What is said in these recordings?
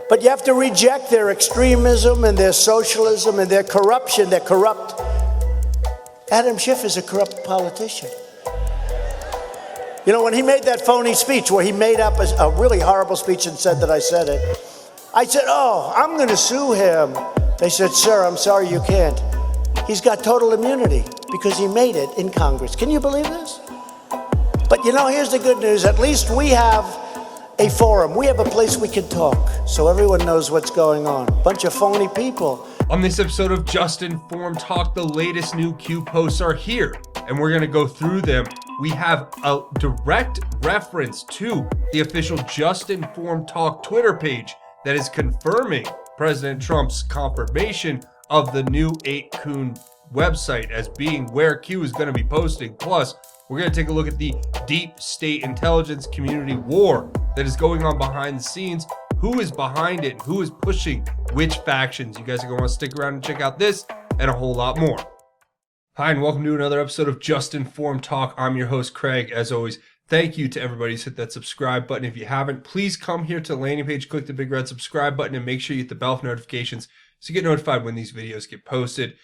But you have to reject their extremism and their socialism and their corruption. They're corrupt. Adam Schiff is a corrupt politician. You know, when he made that phony speech where he made up a really horrible speech and said that I said it, I said, oh, I'm going to sue him. They said, sir, I'm sorry, you can't. He's got total immunity because he made it in Congress. Can you believe this? But you know, here's the good news. At least we have a forum. We have a place we can talk so everyone knows what's going on. Bunch of phony people. On this episode of Just Informed Talk, the latest new Q posts are here, and we're going to go through them. We have a direct reference to the official Just Informed Talk Twitter page that is confirming President Trump's confirmation of the new 8kun website as being where Q is going to be posting. Plus, we're going to take a look at the deep state intelligence community war that is going on behind the scenes. Who is behind it? Who is pushing which factions? You guys are going to want to stick around and check out this and a whole lot more. Hi, and welcome to another episode of Just Informed Talk. I'm your host, Craig. As always, thank you to everybody who's hit that subscribe button. If you haven't, please come here to the landing page, click the big red subscribe button, and make sure you hit the bell for notifications so you get notified when these videos get posted.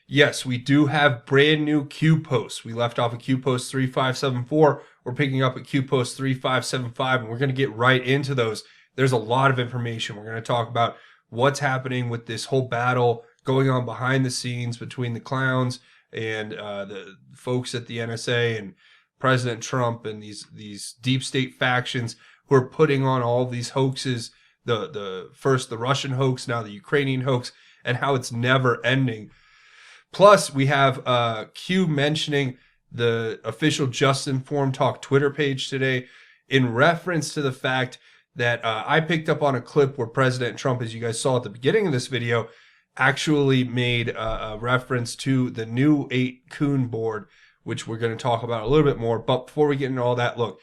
Yes, we do have brand new Q posts. We left off at Q post 3574. We're picking up at Q post 3575, and we're going to get right into those. There's a lot of information. We're going to talk about what's happening with this whole battle going on behind the scenes between the clowns and the folks at the NSA and President Trump and these deep state factions who are putting on all these hoaxes. First the Russian hoax, now the Ukrainian hoax, and how it's never ending. Plus, we have Q mentioning the official Just Informed Talk Twitter page today in reference to the fact that I picked up on a clip where President Trump, as you guys saw at the beginning of this video, actually made a reference to the new 8kun board, which we're going to talk about a little bit more. But before we get into all that, look,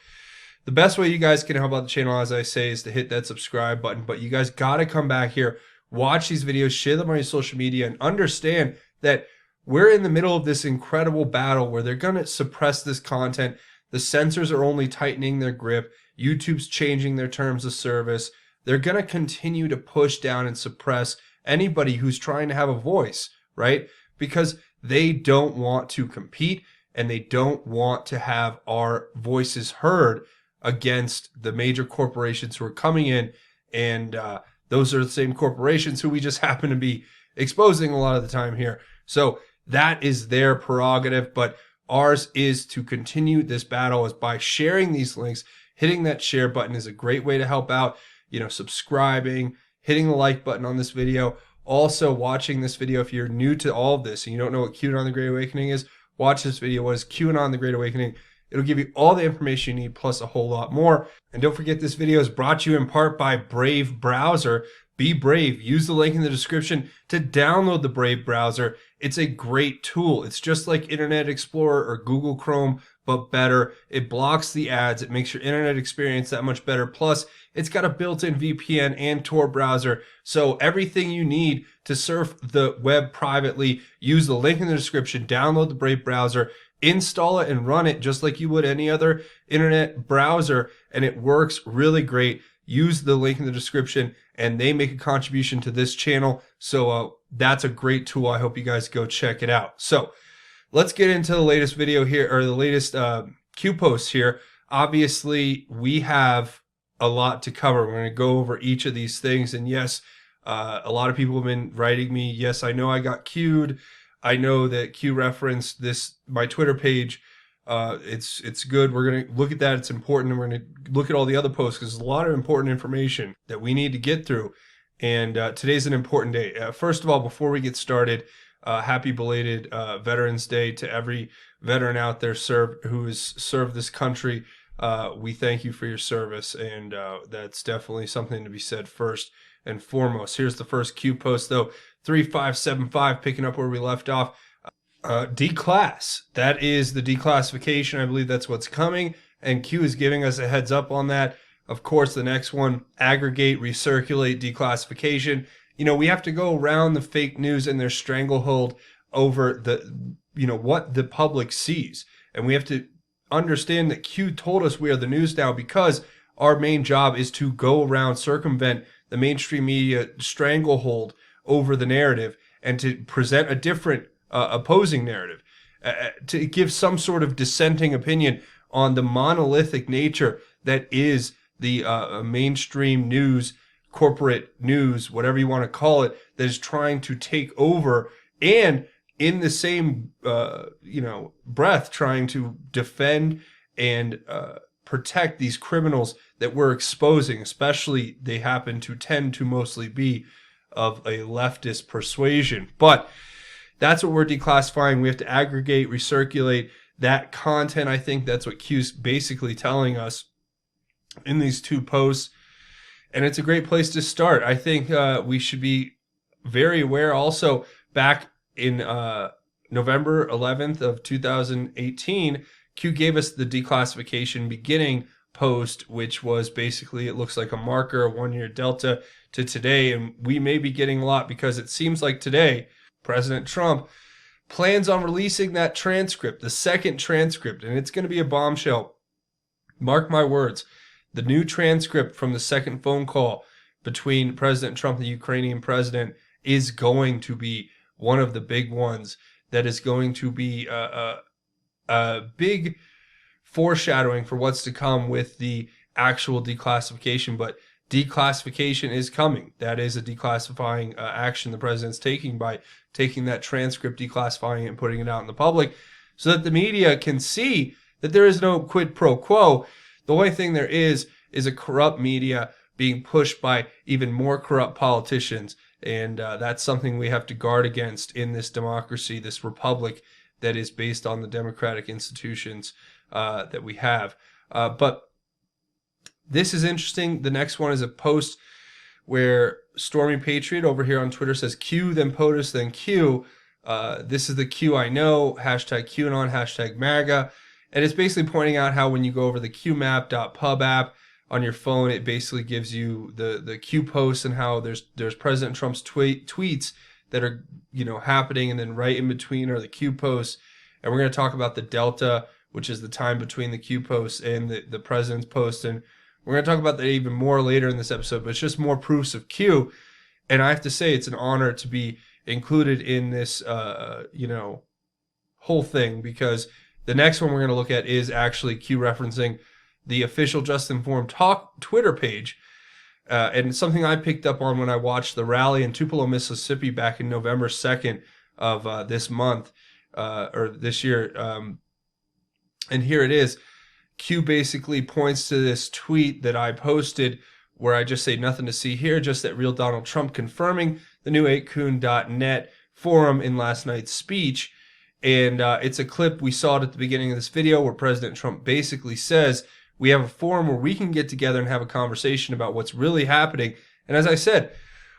the best way you guys can help out the channel, as I say, is to hit that subscribe button. But you guys got to come back here, watch these videos, share them on your social media, and understand that we're in the middle of this incredible battle where they're going to suppress this content. The censors are only tightening their grip. YouTube's changing their terms of service. They're going to continue to push down and suppress anybody who's trying to have a voice, right? Because they don't want to compete and they don't want to have our voices heard against the major corporations who are coming in. And those are the same corporations who we just happen to be exposing a lot of the time here. So that is their prerogative, but ours is to continue this battle is by sharing these links. Hitting that share button is a great way to help out, subscribing, hitting the like button on this video. Also watching this video, if you're new to all of this and you don't know what QAnon the Great Awakening is, watch this video. What is QAnon the Great Awakening? It'll give you all the information you need plus a whole lot more. And don't forget, this video is brought to you in part by Brave Browser. Be brave. Use the link in the description to download the Brave Browser. It's a great tool. It's just like Internet Explorer or Google Chrome, but better. It blocks the ads. It makes your internet experience that much better. Plus, it's got a built-in VPN and Tor browser. So everything you need to surf the web privately, use the link in the description, download the Brave Browser, install it and run it just like you would any other internet browser, and it works really great. Use the link in the description, and they make a contribution to this channel. So that's a great tool. I hope you guys go check it out. So let's get into the latest video here, or the latest Q posts here. Obviously, we have a lot to cover. We're going to go over each of these things. And yes, a lot of people have been writing me. Yes, I know I got Q'd. I know that Q referenced my Twitter page. It's good. We're going to look at that. It's important. And we're going to look at all the other posts because there's a lot of important information that we need to get through. And today's an important day. First of all, before we get started, happy belated Veterans Day to every veteran out there who has served this country. We thank you for your service, and that's definitely something to be said first and foremost. Here's the first Q post, though, 3575, picking up where we left off. Declass. That is the declassification. I believe that's what's coming, and Q is giving us a heads up on that. Of course, the next one, aggregate, recirculate, declassification. We have to go around the fake news and their stranglehold over what the public sees. And we have to understand that Q told us we are the news now because our main job is to go around, circumvent the mainstream media stranglehold over the narrative and to present a different opposing narrative, to give some sort of dissenting opinion on the monolithic nature that is the mainstream news, corporate news, whatever you want to call it, that is trying to take over, and in the same breath trying to defend and protect these criminals that we're exposing. Especially they happen to tend to mostly be of a leftist persuasion. But that's what we're declassifying. We have to aggregate, recirculate that content. I think that's what Q's basically telling us in these two posts. And it's a great place to start. I think we should be very aware also back in November 11th of 2018, Q gave us the declassification beginning post, which was basically, it looks like a marker, a 1 year delta to today. And we may be getting a lot because it seems like today, President Trump plans on releasing that transcript, the second transcript, and it's going to be a bombshell. Mark my words. The new transcript from the second phone call between President Trump and the Ukrainian president is going to be one of the big ones that is going to be a big foreshadowing for what's to come with the actual declassification. But declassification is coming. That is a declassifying action the president's taking by taking that transcript, declassifying it, and putting it out in the public so that the media can see that there is no quid pro quo. The only thing there is a corrupt media being pushed by even more corrupt politicians. And that's something we have to guard against in this democracy, this republic that is based on the democratic institutions that we have. But this is interesting. The next one is a post where Stormy Patriot over here on Twitter says Q, then POTUS, then Q. This is the Q I know, hashtag QAnon, hashtag MAGA. And it's basically pointing out how when you go over the qmap.pub app on your phone, it basically gives you the Q posts and how there's President Trump's tweets that are happening, and then right in between are the Q posts. And we're going to talk about the delta, which is the time between the Q posts and the president's post. And we're going to talk about that even more later in this episode, but it's just more proofs of Q. And I have to say, it's an honor to be included in this, whole thing, because the next one we're going to look at is actually Q referencing the official JUSTINFORMED Talk Twitter page. And something I picked up on when I watched the rally in Tupelo, Mississippi back in November 2nd of this month, or this year. And here it is. Q basically points to this tweet that I posted where I just say nothing to see here, just that real Donald Trump confirming the new 8kun.net forum in last night's speech. And it's a clip. We saw it at the beginning of this video where President Trump basically says, we have a forum where we can get together and have a conversation about what's really happening. And as I said,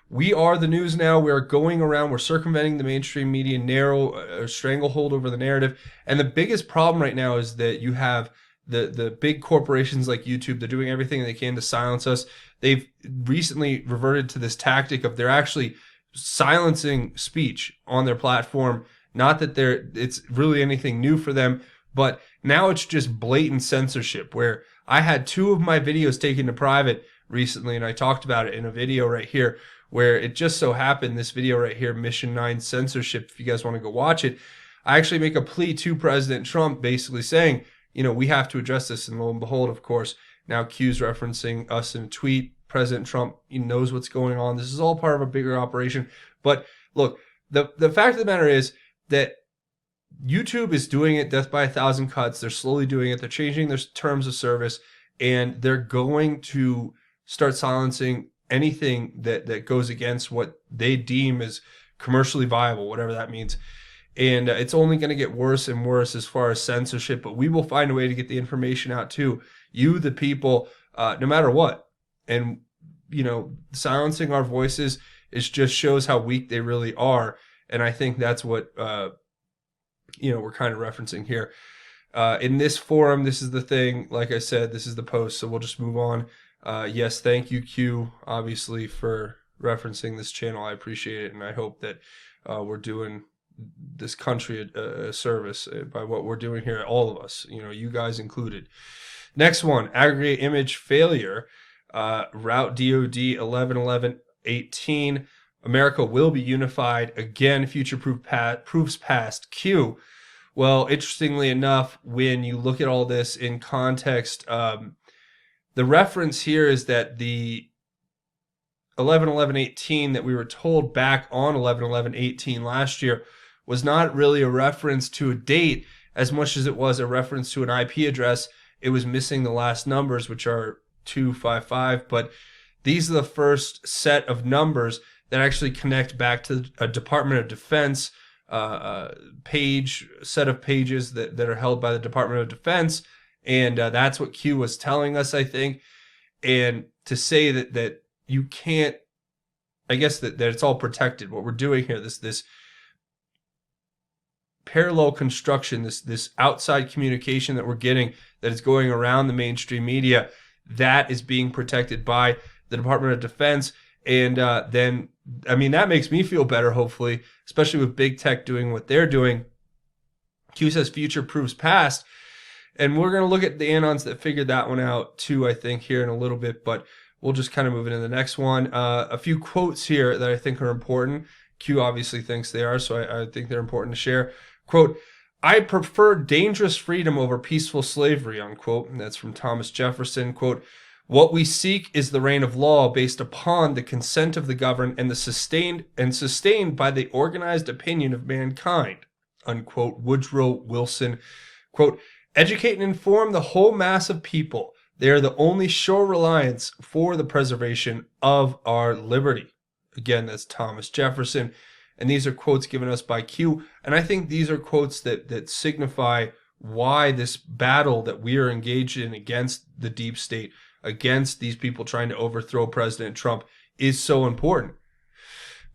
we are the news now. We are going around. We're circumventing the mainstream media, narrow stranglehold over the narrative. And the biggest problem right now is that you have the big corporations like YouTube. They're doing everything they can to silence us. They've recently reverted to this tactic of they're actually silencing speech on their platform. Not that it's really anything new for them, but now it's just blatant censorship, where I had 2 of my videos taken to private recently, and I talked about it in a video right here, where it just so happened, this video right here, Mission 9 Censorship, if you guys want to go watch it, I actually make a plea to President Trump basically saying, we have to address this. And lo and behold, of course, now Q's referencing us in a tweet. President Trump, he knows what's going on. This is all part of a bigger operation. But look, the fact of the matter is that YouTube is doing it death by 1,000 cuts. They're slowly doing it. They're changing their terms of service, and they're going to start silencing anything that goes against what they deem as commercially viable, whatever that means. And it's only going to get worse and worse as far as censorship, but we will find a way to get the information out to you, the people, no matter what. And, silencing our voices, it just shows how weak they really are. And I think that's what, we're kind of referencing here. In this forum, this is the thing. Like I said, this is the post, so we'll just move on. Yes, thank you, Q, obviously, for referencing this channel. I appreciate it, and I hope that we're doing this country a service by what we're doing here, all of us, you guys included. Next one, aggregate image failure. Route DOD 111118. America will be unified again. Future proofs past. Q. Well, interestingly enough, when you look at all this in context, the reference here is that the 111118 that we were told back on 111118 last year was not really a reference to a date as much as it was a reference to an IP address. It was missing the last numbers, which are 255, but these are the first set of numbers that actually connect back to a Department of Defense set of pages that are held by the Department of Defense, and that's what Q was telling us, I think. And to say that you can't, I guess that it's all protected. What we're doing here, this parallel construction, this outside communication that we're getting that is going around the mainstream media, that is being protected by the Department of Defense. And then, I mean, that makes me feel better, hopefully, especially with big tech doing what they're doing. Q says future proves past. And we're going to look at the anons that figured that one out too, I think, here in a little bit. But we'll just kind of move into the next one. A few quotes here that I think are important. Q obviously thinks they are, so I think they're important to share. Quote, I prefer dangerous freedom over peaceful slavery, unquote. And that's from Thomas Jefferson. Quote, what we seek is the reign of law based upon the consent of the governed and sustained by the organized opinion of mankind, unquote. Woodrow Wilson. Quote, educate and inform the whole mass of people. They are the only sure reliance for the preservation of our liberty. Again, that's Thomas Jefferson. And these are quotes given us by Q. And I think these are quotes that signify why this battle that we are engaged in against the deep state, against these people trying to overthrow President Trump, is so important.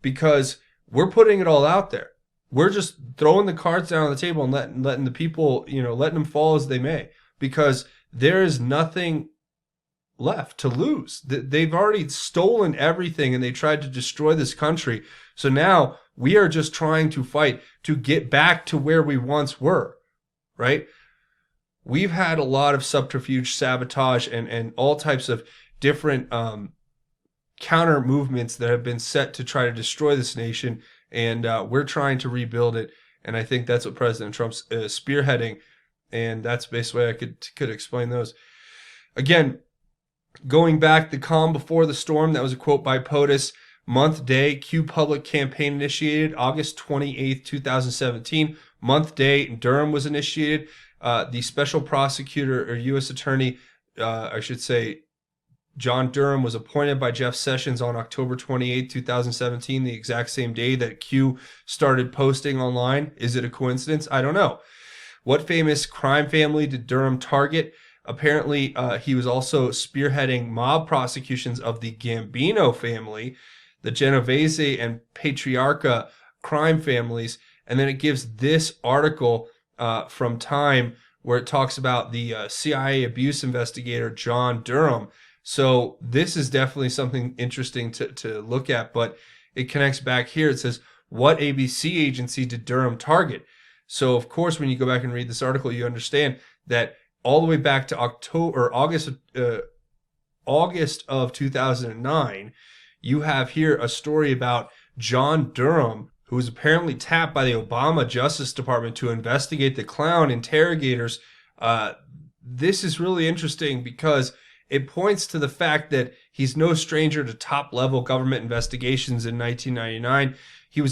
Because we're putting it all out there. We're just throwing the cards down on the table and letting the people, letting them fall as they may. Because there is nothing left to lose. They've already stolen everything and they tried to destroy this country. So now we are just trying to fight to get back to where we once were, right? We've had a lot of subterfuge, sabotage, and all types of different counter movements that have been set to try to destroy this nation, and we're trying to rebuild it. And I think that's what President Trump's spearheading, and that's basically the way I could explain those. Again, going back, the calm before the storm, that was a quote by POTUS. Month day, Q public campaign initiated August 28th, 2017. Month day, Durham was initiated. The special prosecutor or U.S. attorney, John Durham, was appointed by Jeff Sessions on October 28th, 2017, the exact same day that Q started posting online. Is it a coincidence? I don't know. What famous crime family did Durham target? Apparently, he was also spearheading mob prosecutions of the Gambino family, the Genovese and Patriarca crime families. And then it gives this article from Time where it talks about the CIA abuse investigator, John Durham. So this is definitely something interesting to look at, but it connects back here. It says, what ABC agency did Durham target? So, of course, when you go back and read this article, you understand that all the way back to August of 2009, you have here a story about John Durham, who was apparently tapped by the Obama Justice Department to investigate the clown interrogators. This is really interesting because it points to the fact that he's no stranger to top-level government investigations. In 1999, he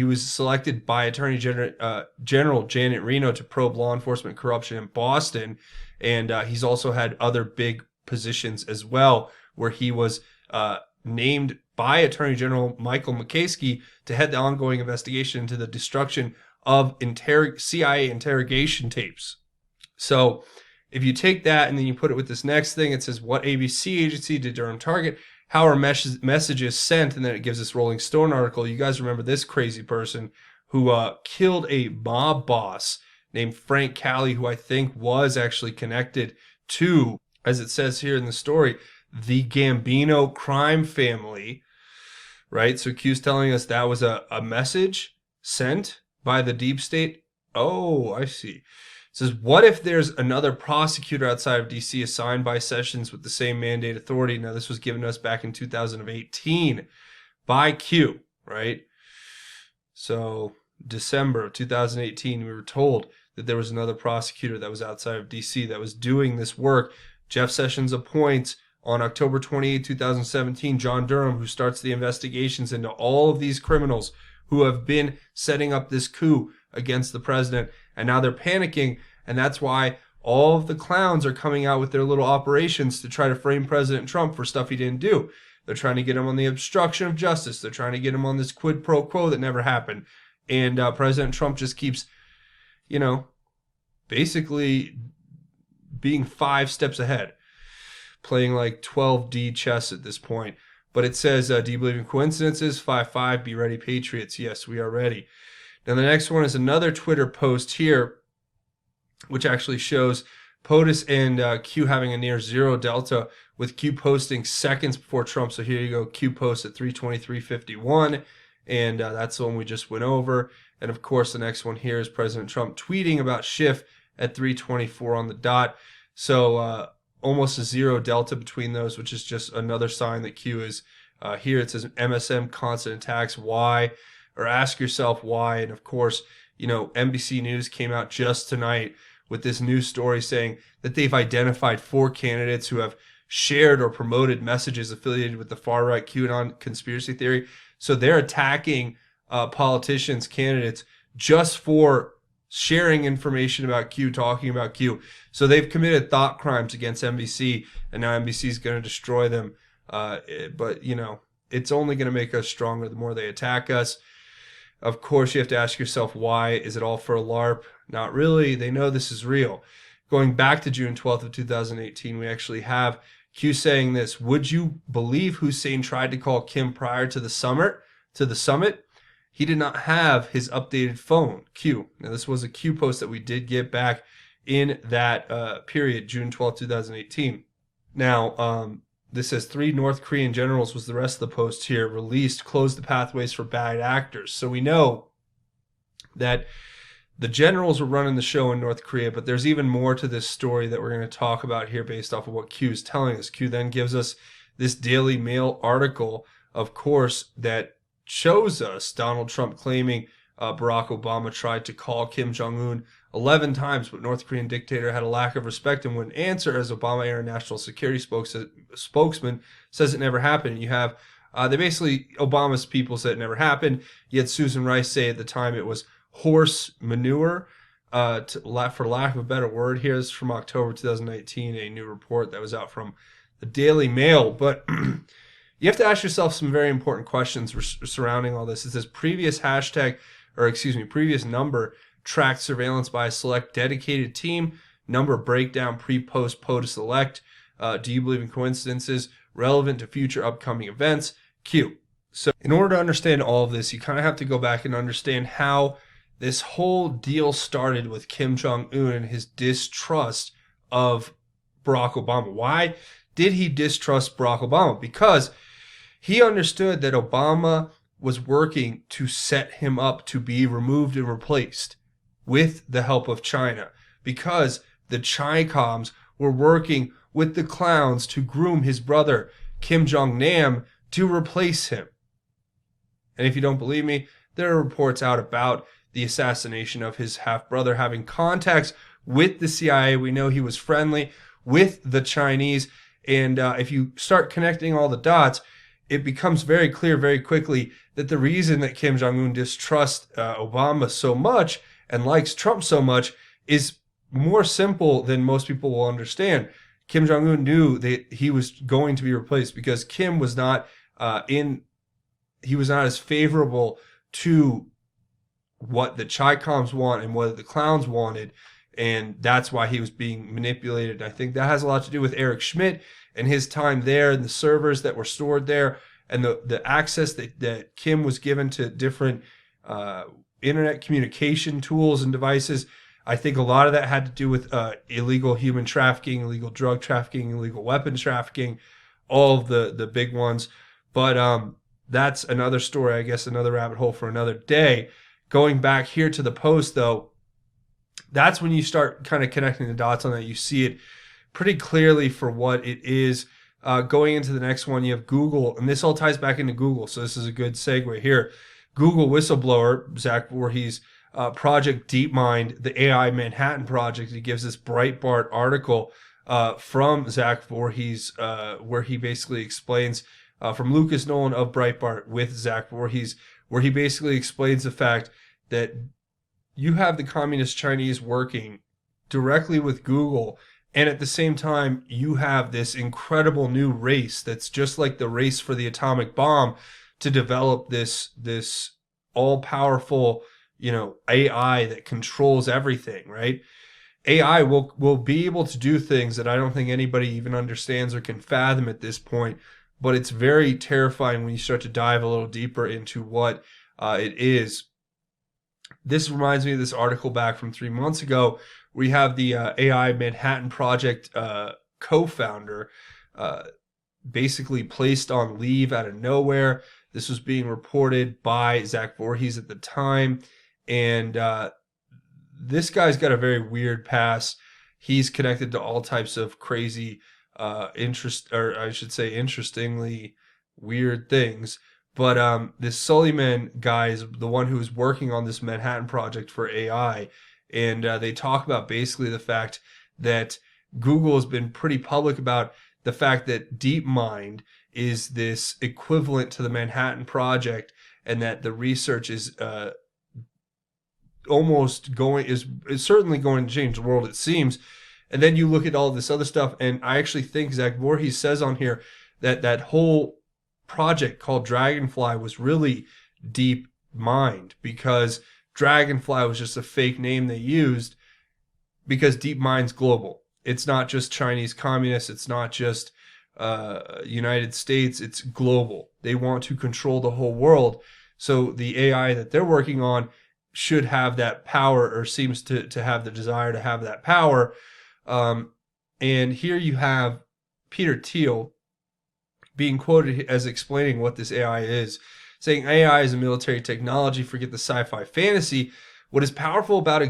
was selected by Attorney General Janet Reno to probe law enforcement corruption in Boston, and he's also had other big positions as well, where he was named by Attorney General Michael McCaskey to head the ongoing investigation into the destruction of CIA interrogation tapes. So if you take that and then you put it with this next thing, it says, what ABC agency did Durham target? How are messages sent? And then it gives this Rolling Stone article. You guys remember this crazy person who killed a mob boss named Frank Cali, who I think was actually connected to, as it says here in the story, the Gambino crime family, right? So Q's telling us that was a message sent by the deep state. Oh, I see. says, what if there's another prosecutor outside of DC assigned by Sessions with the same mandate authority? Now, this was given to us back in 2018 by Q, right? So December of 2018, we were told that there was another prosecutor that was outside of DC that was doing this work. Jeff Sessions appoints on October 28, 2017, John Durham, who starts the investigations into all of these criminals who have been setting up this coup against the president. And now they're panicking. And that's why all of the clowns are coming out with their little operations to try to frame President Trump for stuff he didn't do. They're trying to get him on the obstruction of justice. They're trying to get him on this quid pro quo that never happened. And President Trump just keeps, basically being 5 steps ahead, playing like 12D chess at this point. But it says, do you believe in coincidences? 5-5, be ready, Patriots. Yes, we are ready. Now, the next one is another Twitter post here, which actually shows POTUS and Q having a near zero delta, with Q posting seconds before Trump. So here you go, Q posts at 3:23:51, and that's the one we just went over. And of course, the next one here is President Trump tweeting about Schiff at 3:24 on the dot. So almost a zero delta between those, which is just another sign that Q is here. It says MSM constant attacks. Why? Or ask yourself why. And of course, NBC News came out just tonight with this news story saying that they've identified 4 candidates who have shared or promoted messages affiliated with the far-right QAnon conspiracy theory. So they're attacking politicians, candidates, just for sharing information about Q, talking about Q. So they've committed thought crimes against NBC, and now NBC is going to destroy them. But, it's only going to make us stronger the more they attack us. Of course, you have to ask yourself, why? Is it all for a LARP? Not really. They know this is real. Going back to June 12th of 2018, we actually have Q saying this: would you believe Hussein tried to call Kim prior to the summit? He did not have his updated phone. Q. Now, this was a Q post that we did get back in that period, June 12th, 2018. Now, this says 3 North Korean generals was the rest of the post here, released, closed the pathways for bad actors. So we know that the generals were running the show in North Korea, but there's even more to this story that we're going to talk about here based off of what Q is telling us. Q then gives us this Daily Mail article, of course, that shows us Donald Trump claiming Barack Obama tried to call Kim Jong-un 11 times, but North Korean dictator had a lack of respect and wouldn't answer, as Obama Air National Security spokesman says it never happened. You have, Obama's people said it never happened. You had Susan Rice say at the time it was horse manure, for lack of a better word. Here's from October 2019, a new report that was out from the Daily Mail. But you have to ask yourself some very important questions surrounding all this. It says previous number tracked surveillance by a select dedicated team. Number breakdown pre-post POTUS elect. Do you believe in coincidences relevant to future upcoming events? Q. So in order to understand all of this, you kind of have to go back and understand how this whole deal started with Kim Jong-un and his distrust of Barack Obama. Why did he distrust Barack Obama? Because he understood that Obama was working to set him up to be removed and replaced with the help of China, because the Chi-Coms were working with the clowns to groom his brother, Kim Jong-nam, to replace him. And if you don't believe me, there are reports out about the assassination of his half-brother having contacts with the CIA. We know he was friendly with the Chinese. And if you start connecting all the dots, it becomes very clear very quickly that the reason that Kim Jong-un distrusts Obama so much and likes Trump so much is more simple than most people will understand. Kim Jong-un knew that he was going to be replaced because Kim was not as favorable to what the Chi-Coms want and what the clowns wanted, and that's why he was being manipulated. I think that has a lot to do with Eric Schmidt and his time there and the servers that were stored there and the access that Kim was given to different internet communication tools and devices. I think a lot of that had to do with illegal human trafficking, illegal drug trafficking, illegal weapons trafficking, all of the big ones. But that's another story, I guess, another rabbit hole for another day. Going back here to the post, though, that's when you start kind of connecting the dots on that. You see it pretty clearly for what it is. Going into the next one, you have Google, and this all ties back into Google, so this is a good segue here. Google whistleblower, Zach Voorhees, Project DeepMind, the AI Manhattan Project. He gives this Breitbart article from Zach Voorhees, where he basically explains, from Lucas Nolan of Breitbart with Zach Voorhees, where he basically explains the fact that you have the communist Chinese working directly with Google, and at the same time, you have this incredible new race that's just like the race for the atomic bomb to develop this all-powerful, AI that controls everything, right? AI will be able to do things that I don't think anybody even understands or can fathom at this point, but it's very terrifying when you start to dive a little deeper into what it is. This reminds me of this article back from 3 months ago. We have the AI Manhattan Project co-founder basically placed on leave out of nowhere. This was being reported by Zach Voorhees at the time. And this guy's got a very weird past. He's connected to all types of crazy, interestingly weird things. But this Suleiman guy is the one who is working on this Manhattan Project for AI. And they talk about basically the fact that Google has been pretty public about the fact that DeepMind is this equivalent to the Manhattan Project, and that the research is certainly going to change the world, it seems. And then you look at all this other stuff, and I actually think Zach Voorhees says on here that that whole project called Dragonfly was really DeepMind, because Dragonfly was just a fake name they used, because DeepMind's global. It's not just Chinese communists. It's not just United States. It's global. They want to control the whole world. So the AI that they're working on should have that power, or seems to have the desire to have that power. And here you have Peter Thiel being quoted as explaining what this AI is, saying AI is a military technology. Forget the sci-fi fantasy. What is powerful about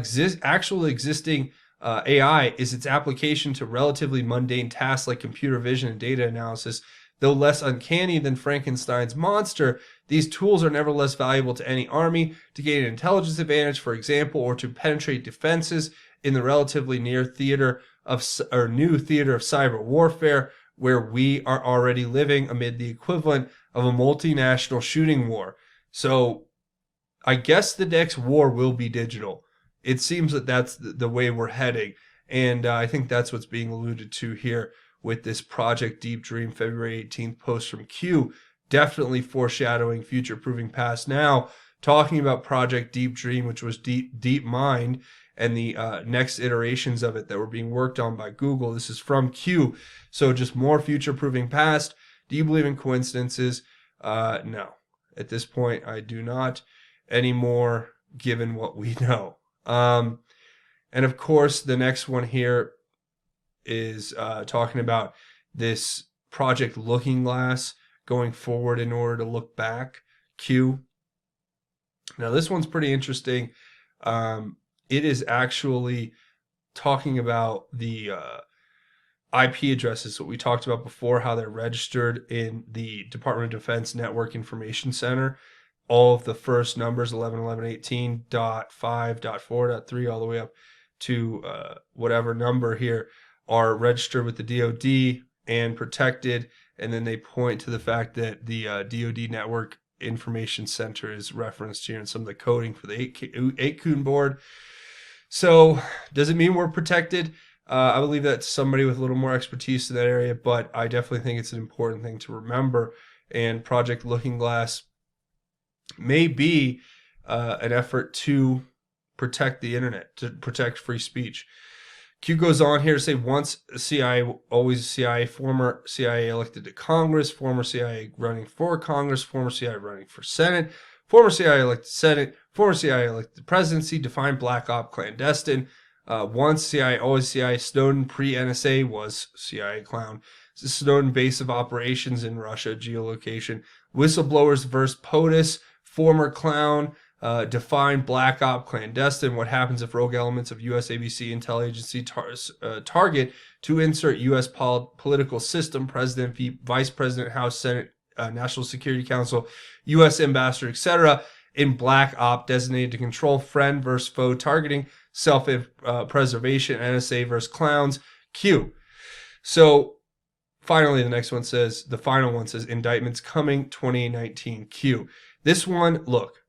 actually existing AI is its application to relatively mundane tasks like computer vision and data analysis. Though less uncanny than Frankenstein's monster, these tools are nevertheless valuable to any army to gain an intelligence advantage, for example, or to penetrate defenses in the relatively new theater of cyber warfare, where we are already living amid the equivalent of a multinational shooting war. So I guess the next war will be digital. It seems that that's the way we're heading. And I think that's what's being alluded to here with this Project Deep Dream February 18th post from Q. Definitely foreshadowing future proving past now, talking about Project Deep Dream, which was DeepMind, and the next iterations of it that were being worked on by Google. This is from Q. So just more future proving past. Do you believe in coincidences? No. At this point, I do not anymore, given what we know. And of course, the next one here is talking about this Project Looking Glass going forward in order to look back. Q. Now, this one's pretty interesting. It is actually talking about the IP addresses, what we talked about before, how they're registered in the Department of Defense Network Information Center. All of the first numbers, 11.11.18.5.4.3, all the way up to whatever number here, are registered with the DoD and protected. And then they point to the fact that the DoD Network Information Center is referenced here in some of the coding for the 8kun board. So does it mean we're protected? I believe that's somebody with a little more expertise in that area, but I definitely think it's an important thing to remember. And Project Looking Glass may be an effort to protect the internet, to protect free speech. Q goes on here to say, once CIA, always CIA, former CIA elected to Congress, former CIA running for Congress, former CIA running for Senate, former CIA elected Senate, former CIA elected presidency, defined black op clandestine. Once CIA, always CIA, Snowden pre-NSA was CIA clown. Snowden base of operations in Russia, geolocation. Whistleblowers versus POTUS, former clown. define black op clandestine. What happens if rogue elements of U.S. ABC intel agency target to insert U.S. political system, president, vice president, House, Senate, National Security Council, U.S. ambassador, etc., in black op designated to control friend versus foe targeting, self-preservation, NSA versus clowns, Q. So finally, the next one says, the final one says, indictments coming 2019, Q. This one, look,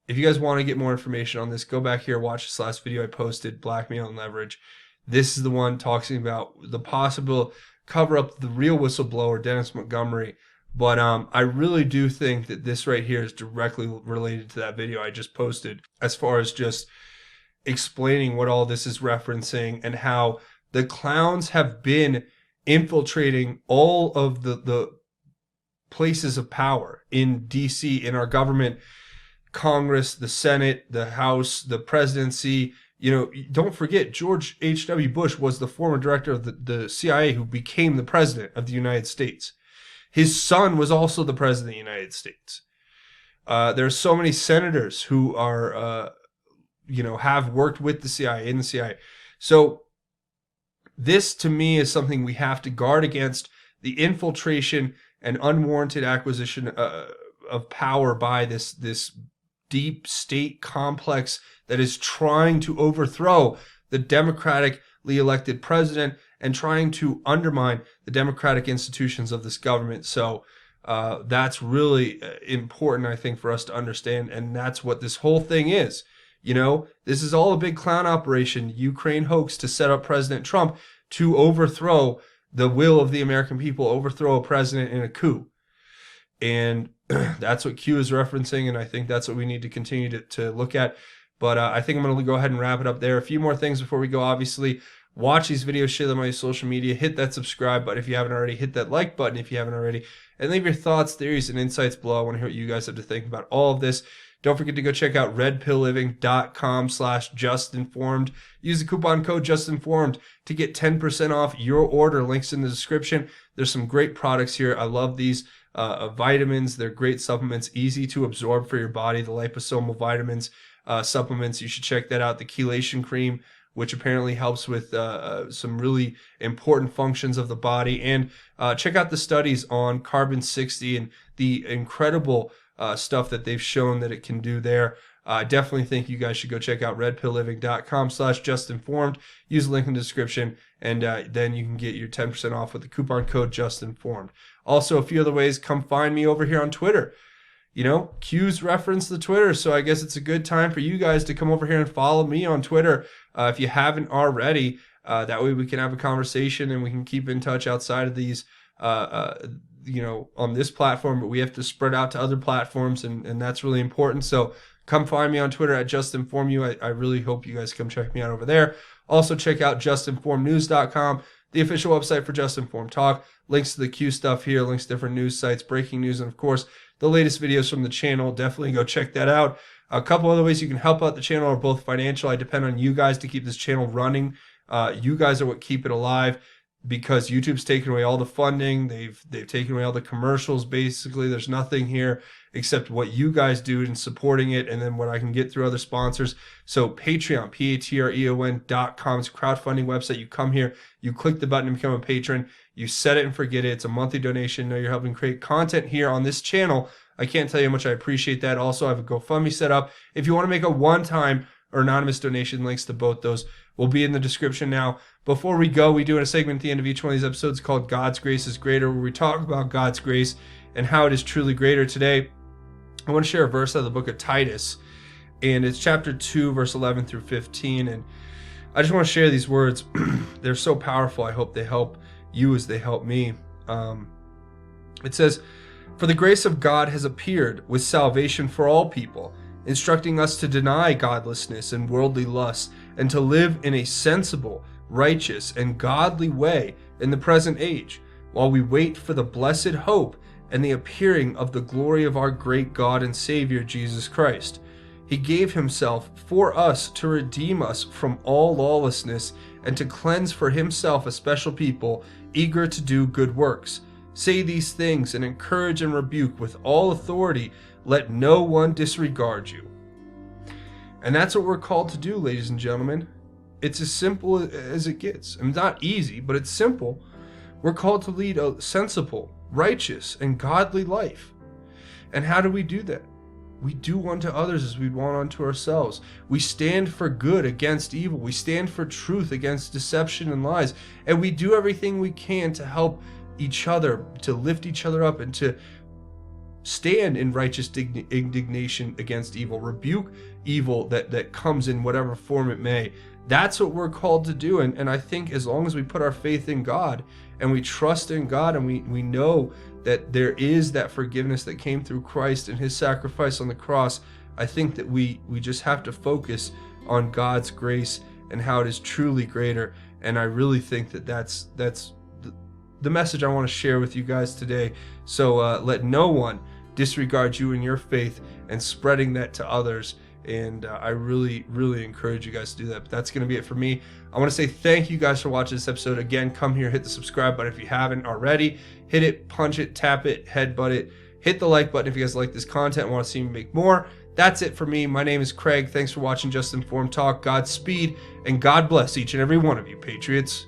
if you guys want to get more information on this, go back here, watch this last video I posted, Blackmail and Leverage. This is the one talking about the possible cover-up, the real whistleblower, Dennis Montgomery. But I really do think that this right here is directly related to that video I just posted, as far as just explaining what all this is referencing and how the clowns have been infiltrating all of the places of power in DC, in our government, Congress, the Senate, the House, the presidency. You know, don't forget, George H.W. Bush was the former director of the CIA who became the president of the United States. His son was also the president of the United States. There are so many senators who are, have worked with the CIA, in the CIA. So this, to me, is something we have to guard against, the infiltration and unwarranted acquisition of power by this deep state complex that is trying to overthrow the democratically elected president and trying to undermine the democratic institutions of this government. So that's really important, I think, for us to understand, and that's what this whole thing is. You know, this is all a big clown operation, Ukraine hoax to set up President Trump to overthrow the will of the American people, overthrow a president in a coup. And that's what Q is referencing, and I think that's what we need to continue to look at. But I think I'm going to go ahead and wrap it up there. A few more things before we go. Obviously, watch these videos, share them on your social media, hit that subscribe button if you haven't already, hit that like button if you haven't already, and leave your thoughts, theories, and insights below. I want to hear what you guys have to think about all of this. Don't forget to go check out redpillliving.com/justinformed. Use the coupon code justinformed to get 10% off your order. Links in the description. There's some great products here. I love these vitamins. They're great supplements, easy to absorb for your body. The liposomal vitamins supplements, you should check that out. The chelation cream, which apparently helps with some really important functions of the body. And check out the studies on carbon-60 and the incredible stuff that they've shown that it can do there. I definitely think you guys should go check out redpillliving.com/justinformed. Use the link in the description, and then you can get your 10% off with the coupon code justinformed. Also, a few other ways, come find me over here on Twitter. You know, Q's referenced the Twitter, so I guess it's a good time for you guys to come over here and follow me on Twitter if you haven't already. That way we can have a conversation and we can keep in touch outside of these, on this platform, but we have to spread out to other platforms, and that's really important. So come find me on Twitter at JustinFormU. I really hope you guys come check me out over there. Also, check out JustinFormedNews.com, the official website for Just Informed Talk. Links to the Q stuff here, links to different news sites, breaking news, and of course, the latest videos from the channel. Definitely go check that out. A couple other ways you can help out the channel are both financial. I depend on you guys to keep this channel running. You guys are what keep it alive, because YouTube's taken away all the funding. They've taken away all the commercials. Basically, there's nothing here except what you guys do in supporting it, and then what I can get through other sponsors. So Patreon, patreon.com, is a crowdfunding website. You come here, you click the button to become a patron, you set it and forget it. It's a monthly donation. Know you're helping create content here on this channel. I can't tell you how much I appreciate that. Also, I have a GoFundMe set up. If you want to make a one-time or anonymous donation, links to both those will be in the description. Now, before we go, we do a segment at the end of each one of these episodes called God's Grace is Greater, where we talk about God's grace and how it is truly greater. Today, I want to share a verse out of the book of Titus, and it's chapter 2, verse 11 through 15. And I just want to share these words. They're so powerful. I hope they help you as they help me. It says, "For the grace of God has appeared with salvation for all people, instructing us to deny godlessness and worldly lusts, and to live in a sensible, righteous, and godly way in the present age, while we wait for the blessed hope and the appearing of the glory of our great God and Savior, Jesus Christ. He gave himself for us to redeem us from all lawlessness and to cleanse for himself a special people, eager to do good works. Say these things and encourage and rebuke with all authority. Let no one disregard you." And that's what we're called to do, ladies and gentlemen. It's as simple as it gets. And not easy, but it's simple. We're called to lead a sensible, righteous, and godly life. And how do we do that? We do unto others as we want unto ourselves. We stand for good against evil. We stand for truth against deception and lies. And we do everything we can to help each other, to lift each other up, and to stand in righteous indignation against evil, rebuke evil that comes in whatever form it may. That's what we're called to do. And I think as long as we put our faith in God and we trust in God and we know that there is that forgiveness that came through Christ and his sacrifice on the cross, I think that we just have to focus on God's grace and how it is truly greater. And I really think that that's the message I want to share with you guys today. So let no one disregard you and your faith, and spreading that to others. And I really, really encourage you guys to do that. But that's going to be it for me. I want to say thank you guys for watching this episode. Again, come here, hit the subscribe button if you haven't already. Hit it, punch it, tap it, headbutt it. Hit the like button if you guys like this content and want to see me make more. That's it for me. My name is Craig. Thanks for watching Just Informed Talk. Godspeed, and God bless each and every one of you, Patriots.